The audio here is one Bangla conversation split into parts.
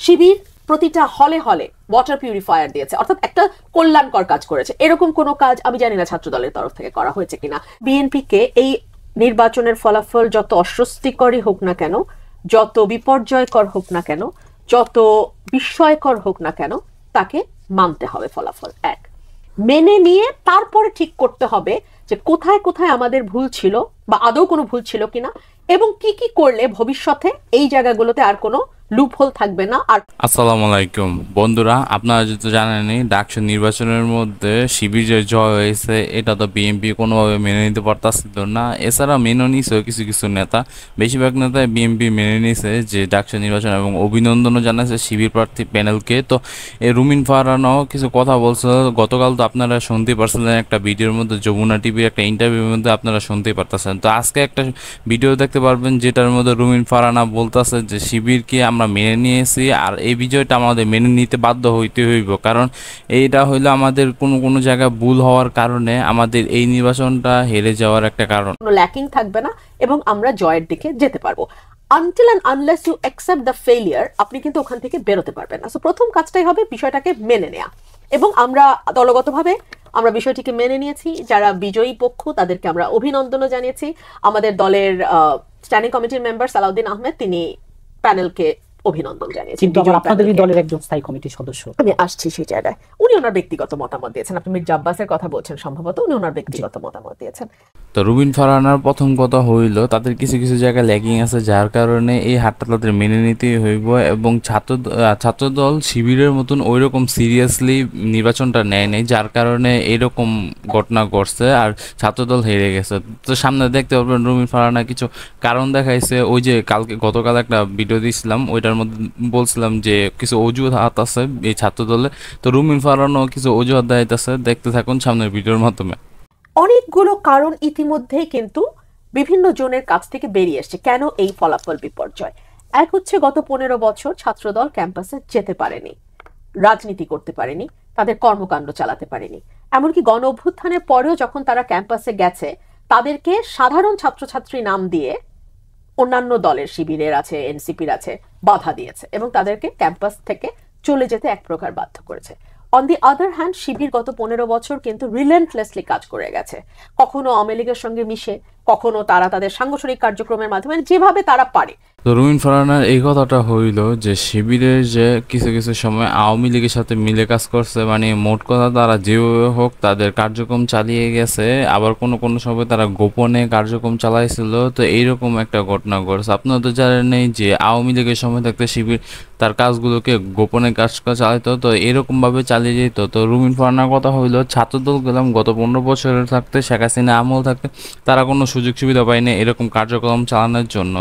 শিবির প্রতিটা হলে হলে ওয়াটার পিউরিফায়ার দিয়েছে, অর্থাৎ একটা কল্যাণকর কাজ করেছে। এরকম কোনো কাজ আমি জানি না ছাত্র দলের তরফ থেকে করা হয়েছে কিনা। বিএনপিকে এই নির্বাচনের ফলাফল যত অস্বস্তিকরই হোক না কেন, যত বিপর্যয়কর হোক না কেন, যত বিস্ময়কর হোক না কেন, তাকে মানতে হবে ফলাফল। এক, মেনে নিয়ে তারপরে ঠিক করতে হবে যে কোথায় কোথায় আমাদের ভুল ছিল বা আদৌ কোনো ভুল ছিল কিনা, এবং কি কি করলে ভবিষ্যতে এই জায়গাগুলোতে আর কোনো লুপহোল থাকবে না। আর আসসালামু আলাইকুম বন্ধুরা, আপনারা যদি জানেনই ডাকসু নির্বাচনের মধ্যে শিবির যে জয় হয়েছে এটা তো বিএনপি কোনোভাবে মেনে নিতে পারতাছিল না। এছাড়া মেনে নিয়েছে কিছু কিছু নেতা, বেশিরভাগ নেতা বিএনপি মেনে নিয়েছে যে ডাকসু নির্বাচন, এবং অভিনন্দনও জানাইছে শিবির প্রার্থী প্যানেলকে। তো এই রুমিন ফারহানও কিছু কথা বলছে গতকাল, তো আপনারা শুনতেই পারছিলেন একটা ভিডিওর মধ্যে, যমুনা টিভির একটা ইন্টারভিউর মধ্যে আপনারা শুনতেই পারতেছেন। তো আজকে একটা ভিডিও দেখতে পারবেন যেটার মধ্যে রুমিন ফারহানা বলতেছে যে শিবিরকে আমরা মেনে নিয়েছি, আর এই বিজয়টা আমাদের মেনে নিতে বাধ্য হইতে হইব, কারণ এইটা হইলো আমাদের কোনো জায়গায় ভুল হওয়ার কারণে আমাদের এই নির্বাচনটা হেরে যাওয়ার একটা কারণ। কোনো ল্যাকিং থাকবে না এবং আমরা জয়ের দিকে যেতে পারবো। Until and unless you accept the failure, আপনি কিন্তু ওখান থেকে বেরোতে পারবেন না। সো প্রথম কাজটাই হবে বিষয়টাকে মেনে নেওয়া, এবং আমরা দলগতভাবে আমরা বিষয়টিকে মেনে নিয়েছি। যারা বিজয়ী পক্ষ তাদেরকে আমরা অভিনন্দনও জানিয়েছি। আমাদের দলের স্ট্যান্ডিং কমিটির মেম্বার সালাউদ্দিন আহমেদ, তিনি প্যানেলকে অভিনন্দন জানিয়েছেন। কিন্তু আপনাদেরই দলের একজন স্থায়ী কমিটির সদস্য, আমি আসছি সেই জায়গায়। উনি ওনার ব্যক্তিগত মতামত দিয়েছেন। আপনি মির্জা আব্বাসের কথা বলছেন, সম্ভবত উনি ওনার ব্যক্তিগত মতামত দিয়েছেন। তো রুবিন ফারহানার প্রথম কথা হইল তাদের কিছু কিছু জায়গায় ল্যাকিং আছে, যার কারণে এই হারটা তাদের মেনে নিতেই হইব, এবং ছাত্রদল শিবিরের মতন ওই রকম সিরিয়াসলি নির্বাচনটা নেয় নাই, যার কারণে এরকম ঘটনা ঘটছে আর ছাত্রদল হেরে গেছে। তো সামনে দেখতে পারবেন রুবিন ফারহানা কিছু কারণ দেখাইছে। ওই যে গতকাল একটা ভিডিও দিয়েছিলাম, ওইটার মধ্যে বলছিলাম যে কিছু অজুহাত আছে এই ছাত্রদলে। তো রুমিন ফারহানাও কিছু অজুহাত দেখাইতেছে, দেখতে থাকুন সামনের ভিডিওর মাধ্যমে। অনেকগুলো কারণ ইতিমধ্যে কিন্তু বিভিন্ন জনের কাছ থেকে বেরিয়ে এসছে কেন এই ফলাফল বিপর্যয়। এক হচ্ছে, গত 15 বছর ছাত্রদল ক্যাম্পাসে যেতে পারেনি, রাজনীতি করতে পারেনি, তাদের কর্মকাণ্ড চালাতে পারেনি। এমনকি গণ অভ্যুত্থানের পরেও যখন তারা ক্যাম্পাসে গেছে, তাদেরকে সাধারণ ছাত্রছাত্রী নাম দিয়ে অন্যান্য দলের, শিবিরের আছে, এনসিপির আছে, বাধা দিয়েছে এবং তাদেরকে ক্যাম্পাস থেকে চলে যেতে এক প্রকার বাধ্য করেছে। অন দি আদার হ্যান্ড, শিবির গত 15 বছর কিন্তু রিলেন্টলেসলি কাজ করে গেছে। কখনো আওয়ামী লীগের সঙ্গে মিশে, কখনো তারা তাদের সাংগঠনিক কার্যক্রমের মাধ্যমে যেভাবে তারা পারে। তো রুমিন ফারহানার এই কথাটা হইল যে শিবিরের যে কিছু কিছু সময় আওয়ামী লীগের সাথে মিলে কাজ করছে, মানে মোট কথা তারা যেভাবে হোক তাদের কার্যক্রম চালিয়ে গেছে, আবার কোনো কোনো সময় তারা গোপনে কার্যক্রম চালাইছিল। তো এইরকম একটা ঘটনা ঘটছে। আপনারা তো জানেন যে আওয়ামী লীগের সময় থাকতে শিবির তার কাজগুলোকে গোপনে কাজ চালাইতো, তো এরকমভাবে চালিয়ে যেত। তো রুমিন ফারহানার কথা হইল ছাত্রদল গেলাম গত 15 বছরের থাকতে, শেখ হাসিনা আমল থাকতে তারা কোনো সুযোগ সুবিধা পায়নি এরকম কার্যক্রম চালানোর জন্য,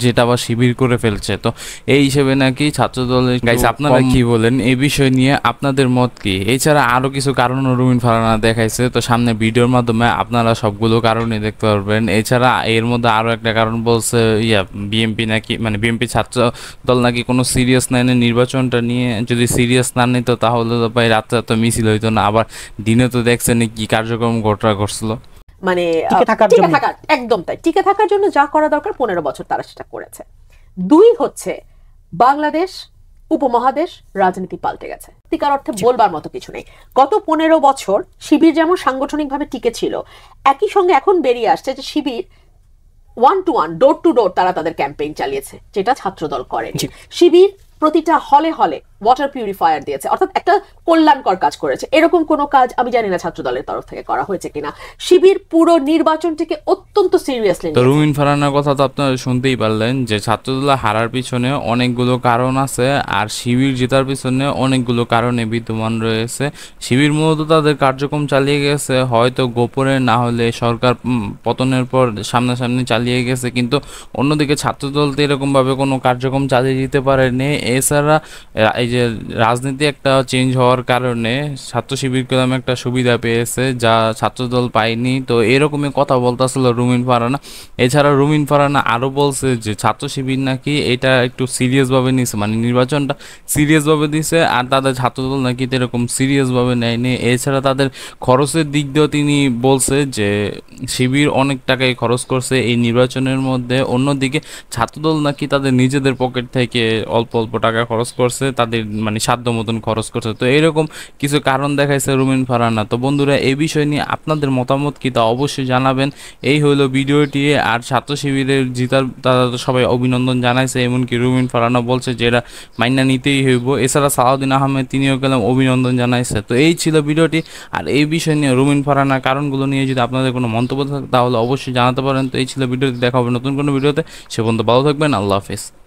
যেটা আবার শিবির করে ফেলছে। তো এই হিসেবে নাকি ছাত্রদলের গাইস, আপনারা কি বলেন এই বিষয় নিয়ে, আপনাদের মত কি? এছাড়া আরো কিছু কারণ রুমিন ফারহানা দেখাইছে, তো সামনে ভিডিওর মাধ্যমে আপনারা সবগুলো কারণই দেখতে পারবেন। এছাড়া এর মধ্যে আরো একটা কারণ বলছে, বিএনপি নাকি, মানে বিএনপি ছাত্র দল নাকি কোনো সিরিয়াস নেয়নি নির্বাচনটা নিয়ে। যদি সিরিয়াস না নিত তাহলে তো ভাই রাত্রে তো মিছিল হইতো না, আবার দিনে তো দেখছেন কি কার্যক্রম ঘটনা ঘটছিল। মানে একদম তাই, টিকে থাকার জন্য যা করা দরকার 15 বছর তারা সেটা করেছে। দুই হচ্ছে, বাংলাদেশ উপমহাদেশ রাজনীতি পাল্টে গেছে, সত্যিকার অর্থে বলবার মতো কিছু নেই। গত 15 বছর শিবির যেমন সাংগঠনিকভাবে টিকে ছিল, একই সঙ্গে এখন বেরিয়ে আসছে যে শিবির 1 to 1 ডোর টু ডোর তারা তাদের ক্যাম্পেইন চালিয়েছে, যেটা ছাত্রদল করেনি। শিবির প্রতিটা হলে হলে ওয়াটার পিউরিফায়ার দিয়েছে, অর্থাৎ একটা কল্যাণকর কাজ করেছে। এরকম কোনো কাজ আমি জানি না ছাত্র দলের তরফ থেকে করা হয়েছে কিনা। শিবির পুরো নির্বাচনটিকে অত্যন্ত সিরিয়াসলি। তো রুমিন ফারহানার কথা তো আপনারা শুনতেই পারলেন যে ছাত্রদল হারার পিছনে অনেকগুলো কারণ আছে, আর শিবির জেতার পিছনে অনেকগুলো কারণে বিদ্যমান রয়েছে। শিবির মূলত তাদের কার্যক্রম চালিয়ে গেছে, হয়তো গোপনে না হলে সরকার পতনের পর সামনাসামনি চালিয়ে গেছে, কিন্তু অন্যদিকে ছাত্রদল তো এরকমভাবে কোনো কার্যক্রম চালিয়ে যেতে পারেনি। এছাড়া এই যে রাজনীতি একটা চেঞ্জ হওয়ার কারণে ছাত্র শিবির কলাম একটা সুবিধা পেয়েছে যা ছাত্রদল পায়নি। তো এরকমই কথা বলতেছিল রুমিন ফারহানা। এছাড়া রুমিন ফারহানা আরও বলছে যে ছাত্র শিবির নাকি এটা একটু সিরিয়াসভাবে নিছে, মানে নির্বাচনটা সিরিয়াসভাবে দিছে, আর তাদের ছাত্রদল নাকি এরকম সিরিয়াসভাবে নেয়নি। এছাড়া তাদের খরচের দিক দিয়েও তিনি বলছে যে শিবির অনেক টাকাই খরচ করছে এই নির্বাচনের মধ্যে, অন্যদিকে ছাত্রদল নাকি তাদের নিজেদের পকেট থেকে অল্প অল্প টাকা খরচ করছে, তাদের মানে সাধ্য মতন খরচ করছে। তো এইরকম কিছু কারণ দেখাইছে রুমিন ফারহানা। তো বন্ধুরা, এই বিষয় নিয়ে আপনাদের মতামত কি তা অবশ্যই জানাবেন। এই হলো ভিডিওটি। আর ছাত্র শিবিরের জিতার তারা তো সবাই অভিনন্দন জানাইছে, এমনকি রুমিন ফারহানা বলছে যে এরা মাইনা নিতেই হইব। এছাড়া সালাউদ্দিন আহমেদ তিনিও গেলাম অভিনন্দন জানাইছে। তো এই ছিল ভিডিওটি। আর এই বিষয় নিয়ে রুমিন ফারহানার কারণগুলো নিয়ে যদি আপনাদের কোনো মন্তব্য থাকে তাহলে অবশ্যই জানাতে পারেন। তো এই ছিল ভিডিওটি, দেখা হবে নতুন কোনো ভিডিওতে। সে পর্যন্ত ভালো থাকবেন, আল্লাহ হাফেজ।